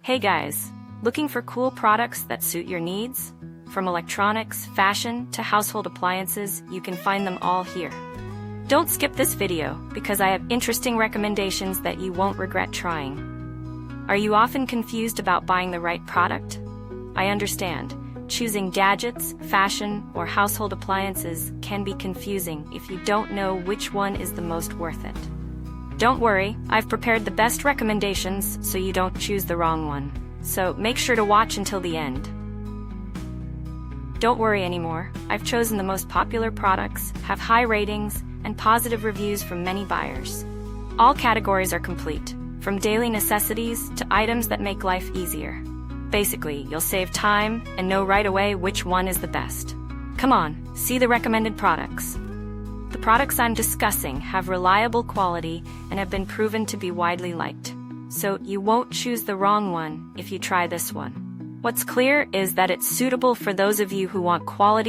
Hey guys, looking for cool products that suit your needs? From electronics, fashion, to household appliances, you can find them all here. Don't skip this video, because I have interesting recommendations that you won't regret trying. Are you often confused about buying the right product? I understand. Choosing gadgets, fashion, or household appliances can be confusing if you don't know which one is the most worth it. Don't worry, I've prepared the best recommendations so you don't choose the wrong one. So make sure to watch until the end. Don't worry anymore, I've chosen the most popular products, have high ratings, and positive reviews from many buyers. All categories are complete, from daily necessities to items that make life easier. Basically, you'll save time and know right away which one is the best. Come on, see the recommended products. The products I'm discussing have reliable quality and have been proven to be widely liked. So you won't choose the wrong one if you try this one. What's clear is that it's suitable for those of you who want quality